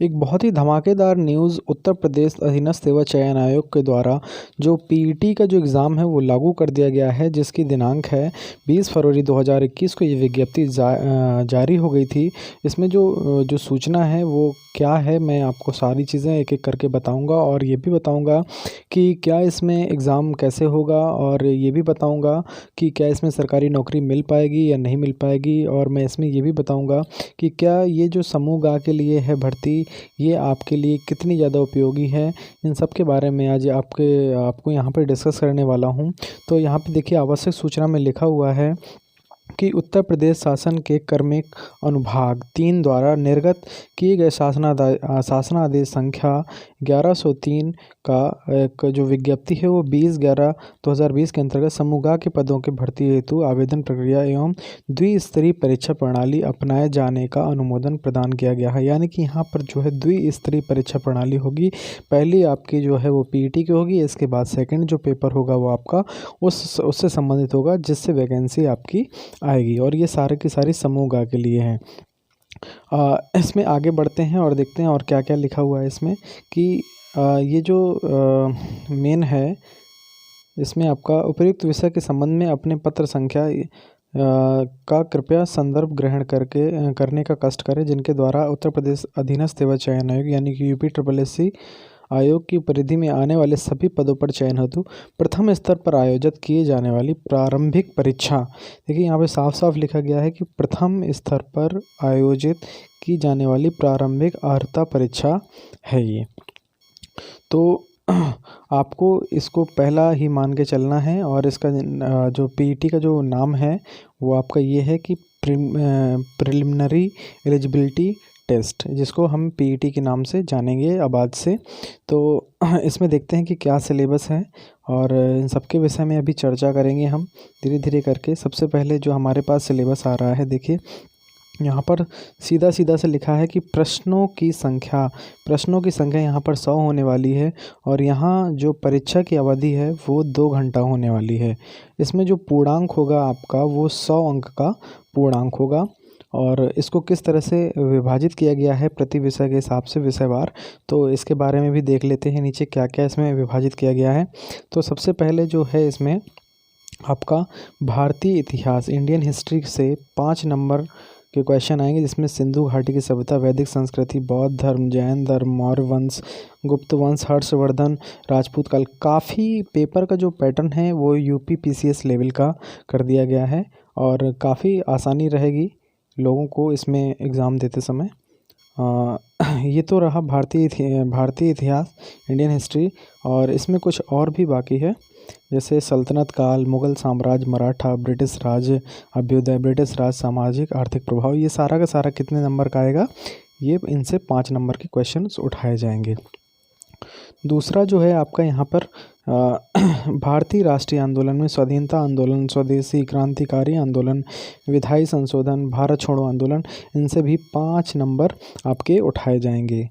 एक बहुत ही धमाकेदार न्यूज़ उत्तर प्रदेश अधीनस्थ सेवा चयन आयोग के द्वारा जो पीईटी का जो एग्ज़ाम है वो लागू कर दिया गया है, जिसकी दिनांक है 20 फरवरी 2021 को ये विज्ञप्ति जारी हो गई थी। इसमें जो सूचना है वो क्या है, मैं आपको सारी चीज़ें एक एक करके बताऊंगा और ये भी बताऊंगा कि क्या इसमें एग्ज़ाम कैसे होगा, और ये भी बताऊंगा कि क्या इसमें सरकारी नौकरी मिल पाएगी या नहीं मिल पाएगी। और मैं इसमें ये भी बताऊंगा कि क्या ये जो समूह ग के लिए है भर्ती, ये आपके लिए कितनी ज़्यादा उपयोगी है। इन सब के बारे में आज आपको यहाँ पे डिस्कस करने वाला हूँ। तो यहाँ पे देखिए, आवश्यक सूचना में लिखा हुआ है कि उत्तर प्रदेश शासन के कार्मिक अनुभाग 3 द्वारा निर्गत किए गए शासनादेश संख्या 1103 का एक जो विज्ञप्ति है वो 20/11/2020 के अंतर्गत समूह के पदों के भर्ती हेतु आवेदन प्रक्रिया एवं द्विस्तरीय परीक्षा प्रणाली अपनाए जाने का अनुमोदन प्रदान किया गया है। यानी कि यहाँ पर जो है द्विस्तरीय परीक्षा प्रणाली होगी। पहली आपकी जो है वो पीईटी की होगी, इसके बाद सेकंड जो पेपर होगा वो आपका उससे संबंधित होगा, जिससे वैकेंसी आपकी आएगी। और ये सारे की सारी समूह ग के लिए हैं। इसमें आगे बढ़ते हैं और देखते हैं और क्या क्या लिखा हुआ है इसमें कि ये जो मेन है, इसमें आपका उपयुक्त विषय के संबंध में अपने पत्र संख्या का कृपया संदर्भ ग्रहण करने का कष्ट करें, जिनके द्वारा उत्तर प्रदेश अधीनस्थ सेवा चयन आयोग यानी कि UPSSC आयोग की परिधि में आने वाले सभी पदों पर चयन हेतु प्रथम स्तर पर आयोजित किए जाने वाली प्रारंभिक परीक्षा। देखिए यहाँ पे साफ साफ लिखा गया है कि प्रथम स्तर पर आयोजित की जाने वाली प्रारंभिक अर्हता परीक्षा है ये। तो आपको इसको पहला ही मान के चलना है। और इसका जो पीईटी का जो नाम है वो आपका ये है कि प्रिलिमिनरी एलिजिबिलिटी टेस्ट, जिसको हम पीईटी के नाम से जानेंगे अब आज से। तो इसमें देखते हैं कि क्या सिलेबस है और इन सब के विषय में अभी चर्चा करेंगे हम धीरे धीरे करके। सबसे पहले जो हमारे पास सिलेबस आ रहा है, देखिए यहाँ पर सीधा सीधा से लिखा है कि प्रश्नों की संख्या यहाँ पर 100 होने वाली है। और यहाँ जो परीक्षा की अवधि है वो 2 घंटा होने वाली है। इसमें जो पूर्णांक होगा आपका वो 100 अंक का पूर्णांक होगा। और इसको किस तरह से विभाजित किया गया है प्रति विषय के हिसाब से विषयवार, तो इसके बारे में भी देख लेते हैं नीचे क्या क्या इसमें विभाजित किया गया है। तो सबसे पहले जो है इसमें आपका भारतीय इतिहास, इंडियन हिस्ट्री से 5 नंबर के क्वेश्चन आएंगे, जिसमें सिंधु घाटी की सभ्यता, वैदिक संस्कृति, बौद्ध धर्म, जैन धर्म, मौर्य वंश, गुप्त वंश, हर्षवर्धन, राजपूत काल। काफ़ी पेपर का जो पैटर्न है वो UPPCS लेवल का कर दिया गया है और काफ़ी आसानी रहेगी लोगों को इसमें एग्ज़ाम देते समय। ये तो रहा भारतीय इतिहास, इंडियन हिस्ट्री। और इसमें कुछ और भी बाकी है, जैसे सल्तनत काल, मुगल साम्राज्य, मराठा, ब्रिटिश राज, अभ्युदय, ब्रिटिश राज, सामाजिक आर्थिक प्रभाव। ये सारा का सारा कितने नंबर का आएगा, ये इनसे 5 नंबर के क्वेश्चंस उठाए जाएंगे। दूसरा जो है आपका यहाँ पर भारतीय राष्ट्रीय आंदोलन में स्वाधीनता आंदोलन, स्वदेशी क्रांतिकारी आंदोलन, विधायी संशोधन, भारत छोड़ो आंदोलन, इनसे भी 5 नंबर आपके उठाए जाएंगे।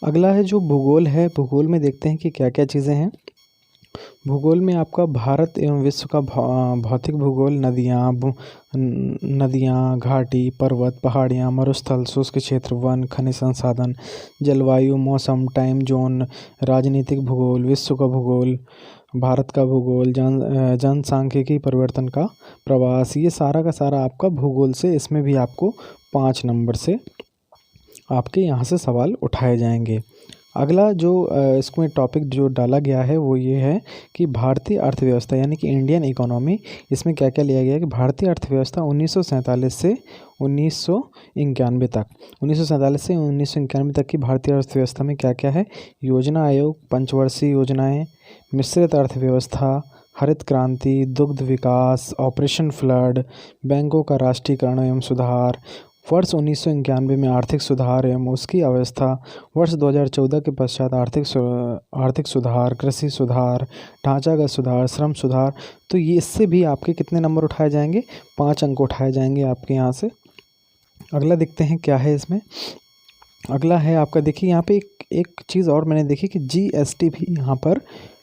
अगला है जो भूगोल है। भूगोल में देखते हैं कि क्या क्या चीज़ें हैं। भूगोल में आपका भारत एवं विश्व का भौतिक भूगोल, नदियाँ, घाटी, पर्वत, पहाड़ियाँ, मरुस्थल, शुष्क क्षेत्र, वन, खनिज संसाधन, जलवायु, मौसम, टाइम जोन, राजनीतिक भूगोल, विश्व का भूगोल, भारत का भूगोल, जनसांख्यिकी परिवर्तन का प्रवास, ये सारा का सारा आपका भूगोल से, इसमें भी आपको 5 नंबर से आपके यहाँ से सवाल उठाए जाएंगे। अगला जो इसमें टॉपिक जो डाला गया है वो ये है कि भारतीय अर्थव्यवस्था यानी कि इंडियन इकोनॉमी। इसमें क्या क्या लिया गया है कि भारतीय अर्थव्यवस्था 1947 से 1991 तक, 1947 से 1991 तक की भारतीय अर्थव्यवस्था में क्या क्या है। योजना आयोग, पंचवर्षीय योजनाएं, मिश्रित अर्थव्यवस्था, हरित क्रांति, दुग्ध विकास, ऑपरेशन फ्लड, बैंकों का राष्ट्रीयकरण एवं सुधार, वर्ष 1991 में आर्थिक सुधार एवं उसकी अवस्था, वर्ष 2014 के पश्चात आर्थिक सुधार, कृषि सुधार, ढांचागत सुधार, श्रम सुधार। तो ये इससे भी आपके कितने नंबर उठाए जाएंगे, 5 अंक उठाए जाएंगे आपके यहाँ से। अगला देखते हैं क्या है इसमें। अगला है आपका, देखिए यहाँ पे एक चीज़ और मैंने देखी कि GST भी यहाँ पर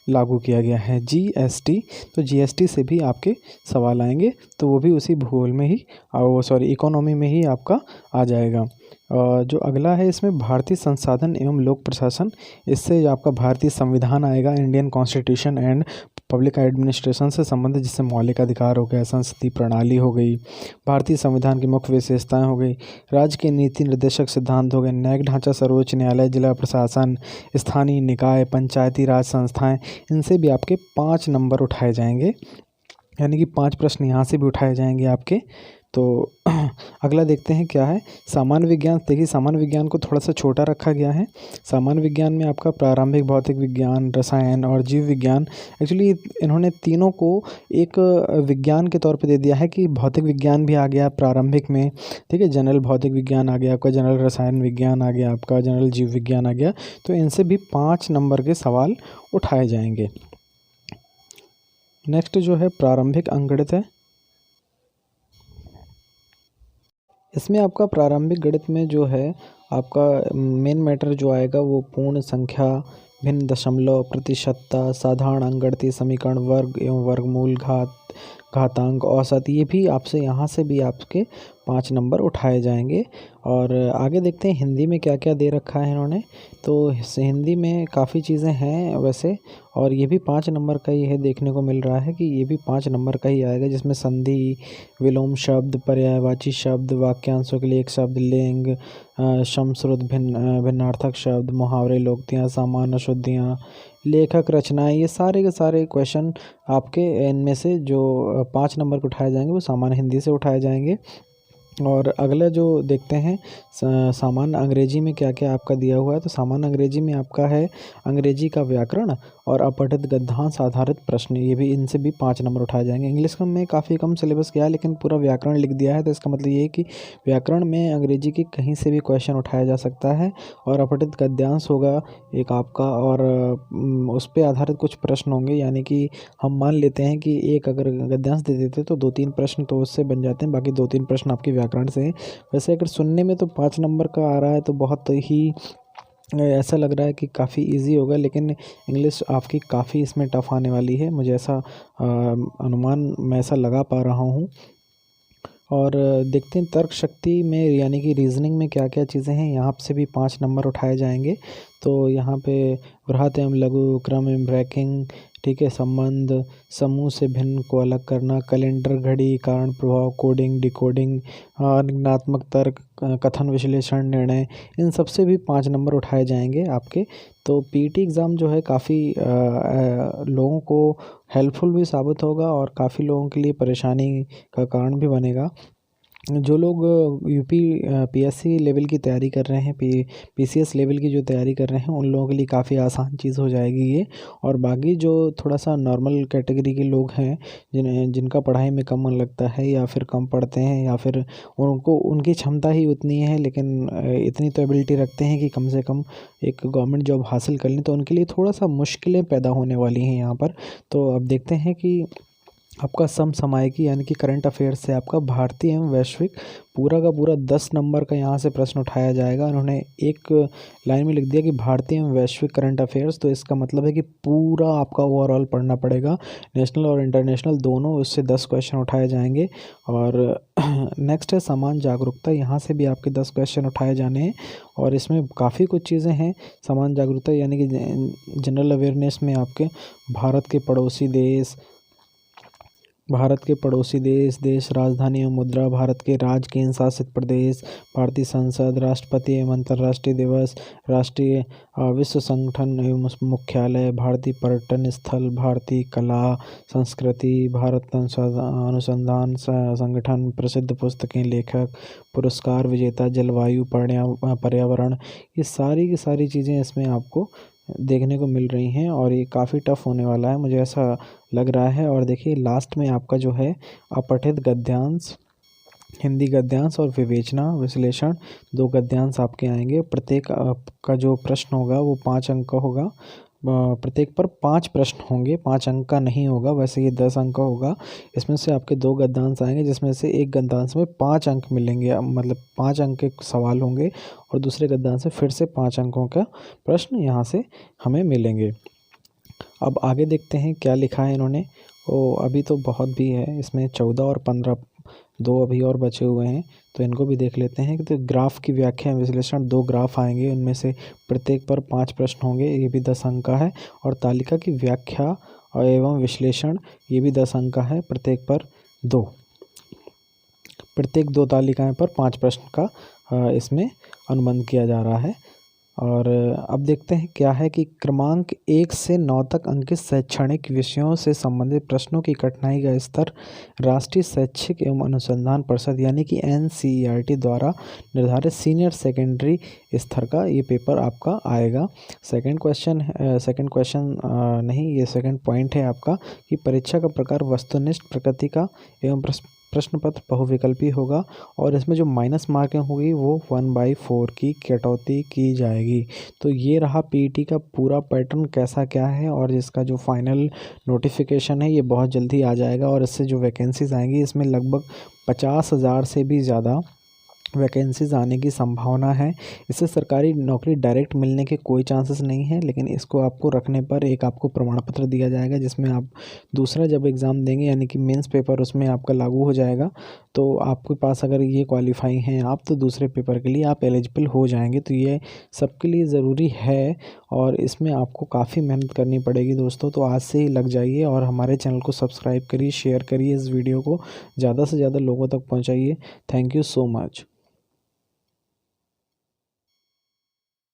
लागू किया गया है। GST, तो GST से भी आपके सवाल आएंगे, तो वो भी उसी भूगोल में ही इकोनॉमी में ही आपका आ जाएगा। जो अगला है इसमें भारतीय संसाधन एवं लोक प्रशासन, इससे आपका भारतीय संविधान आएगा, Indian constitution and public administration से संबंधित, जिससे मौलिक अधिकार हो गया, संसदीय प्रणाली हो गई, भारतीय संविधान की मुख्य विशेषताएं हो गई, राज्य के नीति निर्देशक सिद्धांत हो गए, न्यायिक ढांचा, सर्वोच्च न्यायालय, जिला प्रशासन, स्थानीय निकाय, पंचायती राज संस्थाएं, इनसे भी आपके 5 नंबर उठाए जाएंगे, यानी कि 5 प्रश्न यहाँ से भी उठाए जाएंगे आपके। तो अगला देखते हैं क्या है, सामान्य विज्ञान। देखिए सामान्य विज्ञान को थोड़ा सा छोटा रखा गया है। सामान्य विज्ञान में आपका प्रारंभिक भौतिक विज्ञान, रसायन और जीव विज्ञान, एक्चुअली इन्होंने तीनों को एक विज्ञान के तौर पे दे दिया है कि भौतिक विज्ञान भी आ गया प्रारंभिक में, ठीक है, जनरल भौतिक विज्ञान आ गया आपका, जनरल रसायन विज्ञान आ गया आपका, जनरल जीव विज्ञान आ गया। तो इनसे भी 5 नंबर के सवाल उठाए जाएंगे। नेक्स्ट जो है प्रारंभिक अंकगणित है। इसमें आपका प्रारंभिक गणित में जो है आपका मेन मैटर जो आएगा वो पूर्ण संख्या, भिन्न दशमलव, प्रतिशतता, साधारण अंकगणितीय समीकरण, वर्ग एवं वर्गमूल, घातांक, औसत, ये भी आपसे यहाँ से भी आपके 5 नंबर उठाए जाएंगे। और आगे देखते हैं हिंदी में क्या क्या दे रखा है इन्होंने। तो हिंदी में काफ़ी चीज़ें हैं वैसे, और ये भी 5 नंबर का ही है, देखने को मिल रहा है कि ये भी 5 नंबर का ही आएगा, जिसमें संधि, विलोम शब्द, पर्यायवाची शब्द, वाक्यांशों के लिए एक शब्द, लिंग, समश्रुत भिन्नार्थक शब्द, मुहावरे, लोकोक्तियाँ, सामान्य शुद्धियाँ, लेखक, रचनाएं, ये सारे के सारे क्वेश्चन आपके इनमें से जो 5 नंबर के उठाए जाएंगे वो सामान्य हिंदी से उठाए जाएंगे। और अगला जो देखते हैं सामान्य अंग्रेजी में क्या क्या आपका दिया हुआ है। तो सामान्य अंग्रेजी में आपका है अंग्रेजी का व्याकरण और अपठित गद्यांश आधारित प्रश्न, ये भी इनसे भी 5 नंबर उठाए जाएंगे। इंग्लिश में काफ़ी कम सिलेबस किया है, लेकिन पूरा व्याकरण लिख दिया है, तो इसका मतलब ये है कि व्याकरण में अंग्रेजी की कहीं से भी क्वेश्चन उठाया जा सकता है। और अपठित गद्यांश होगा एक आपका, और उस पर आधारित कुछ प्रश्न होंगे, यानी कि हम मान लेते हैं कि एक अगर गद्यांश दे देते तो 2-3 प्रश्न तो उससे बन जाते हैं, बाकी 2-3 प्रश्न आपके व्याकरण से हैं। वैसे अगर सुनने में तो 5 नंबर का आ रहा है तो बहुत ही ऐसा लग रहा है कि काफ़ी इजी होगा, लेकिन इंग्लिश आपकी काफ़ी इसमें टफ आने वाली है, मुझे ऐसा अनुमान मैं ऐसा लगा पा रहा हूँ। और देखते हैं तर्क शक्ति में, यानी कि रीजनिंग में क्या क्या चीज़ें हैं, यहाँ से भी 5 नंबर उठाए जाएंगे। तो यहाँ पे वृहत एवं लघु, क्रम एवं ब्रेकिंग, ठीक है, संबंध, समूह से भिन्न को अलग करना, कैलेंडर, घड़ी, कारण प्रभाव, कोडिंग, डिकोडिंग, निगमनात्मक तर्क, कथन विश्लेषण, निर्णय, इन सब से भी 5 नंबर उठाए जाएंगे आपके। तो पीटी एग्ज़ाम जो है काफ़ी लोगों को हेल्पफुल भी साबित होगा और काफ़ी लोगों के लिए परेशानी का कारण भी बनेगा। जो लोग यूपी पीएससी लेवल की तैयारी कर रहे हैं, पीसीएस लेवल की जो तैयारी कर रहे हैं, उन लोगों के लिए काफ़ी आसान चीज़ हो जाएगी ये। और बाकी जो थोड़ा सा नॉर्मल कैटेगरी के लोग हैं, जिनका पढ़ाई में कम मन लगता है या फिर कम पढ़ते हैं, या फिर उनको उनकी क्षमता ही उतनी है लेकिन इतनी तो एबिलिटी रखते हैं कि कम से कम एक गवर्नमेंट जॉब हासिल कर लें, तो उनके लिए थोड़ा सा मुश्किलें पैदा होने वाली हैं यहाँ पर। तो अब देखते हैं कि आपका समसामयिकी यानी कि करंट अफेयर्स से आपका भारतीय एवं वैश्विक पूरा का पूरा 10 नंबर का यहाँ से प्रश्न उठाया जाएगा। उन्होंने एक लाइन में लिख दिया कि भारतीय एवं वैश्विक करंट अफेयर्स, तो इसका मतलब है कि पूरा आपका ओवरऑल पढ़ना पड़ेगा, नेशनल और इंटरनेशनल दोनों, उससे 10 क्वेश्चन उठाए जाएंगे। और नेक्स्ट है समान जागरूकता, यहाँ से भी आपके 10 क्वेश्चन उठाए जाने हैं, और इसमें काफ़ी कुछ चीज़ें हैं। समान जागरूकता यानी कि जनरल अवेयरनेस में आपके भारत के पड़ोसी देश, देश राजधानी एवं मुद्रा, भारत के राज्य केंद्र शासित प्रदेश, भारतीय संसद, राष्ट्रपति एवं अंतर्राष्ट्रीय दिवस, राष्ट्रीय विश्व संगठन एवं मुख्यालय, भारतीय पर्यटन स्थल, भारतीय कला संस्कृति, भारत अनुसंधान संगठन, प्रसिद्ध पुस्तकें, लेखक, पुरस्कार विजेता, जलवायु, पर्यावरण, ये सारी की सारी चीज़ें इसमें आपको देखने को मिल रही हैं, और ये काफ़ी टफ होने वाला है, मुझे ऐसा लग रहा है। और देखिए लास्ट में आपका जो है अपठित गद्यांश, हिंदी गद्यांश और विवेचना विश्लेषण, 2 गद्यांश आपके आएंगे। प्रत्येक का जो प्रश्न होगा वो 5 अंक का होगा, प्रत्येक पर 5 प्रश्न होंगे, 5 अंक का नहीं होगा, वैसे ये 10 अंक का होगा। इसमें से आपके 2 गद्यांश आएंगे, जिसमें से एक गद्यांश में 5 अंक मिलेंगे, मतलब 5 अंक के सवाल होंगे, और दूसरे गद्यांश से फिर से 5 अंकों का प्रश्न यहाँ से हमें मिलेंगे। अब आगे देखते हैं क्या लिखा है इन्होंने। अभी तो बहुत भी है इसमें, 14 और 15 2 अभी और बचे हुए हैं, तो इनको भी देख लेते हैं। तो ग्राफ की व्याख्या एवं विश्लेषण 2 ग्राफ आएंगे, उनमें से प्रत्येक पर 5 प्रश्न होंगे, ये भी 10 अंक का है। और तालिका की व्याख्या एवं विश्लेषण, ये भी 10 अंक का है, प्रत्येक 2 तालिकाएं पर 5 प्रश्न का इसमें अनुबंध किया जा रहा है। और अब देखते हैं क्या है कि क्रमांक 1 से 9 तक अंकित शैक्षणिक विषयों से संबंधित प्रश्नों की कठिनाई का स्तर राष्ट्रीय शैक्षिक एवं अनुसंधान परिषद यानी कि NCERT द्वारा निर्धारित सीनियर सेकेंडरी स्तर का ये पेपर आपका आएगा। सेकंड क्वेश्चन नहीं, ये सेकंड पॉइंट है आपका कि परीक्षा का प्रकार वस्तुनिष्ठ प्रकृति का एवं प्रश्न पत्र बहुविकल्पी होगा और इसमें जो माइनस मार्किंग होगी वो 1/4 की कटौती की जाएगी। तो ये रहा पीईटी का पूरा पैटर्न कैसा क्या है, और इसका जो फाइनल नोटिफिकेशन है ये बहुत जल्दी आ जाएगा। और इससे जो वैकेंसीज आएंगी इसमें लगभग 50,000 से भी ज़्यादा वैकेंसीज आने की संभावना है। इससे सरकारी नौकरी डायरेक्ट मिलने के कोई चांसेस नहीं है, लेकिन इसको आपको रखने पर एक आपको प्रमाण पत्र दिया जाएगा जिसमें आप दूसरा जब एग्ज़ाम देंगे यानी कि मेंस पेपर उसमें आपका लागू हो जाएगा। तो आपके पास अगर ये क्वालिफाई हैं आप, तो दूसरे पेपर के लिए आप एलिजिबल हो जाएंगे। तो ये सबके लिए ज़रूरी है और इसमें आपको काफ़ी मेहनत करनी पड़ेगी दोस्तों। तो आज से ही लग जाइए और हमारे चैनल को सब्सक्राइब करिए, शेयर करिए, इस वीडियो को ज़्यादा से ज़्यादा लोगों तक पहुँचाइए। Thank you so much.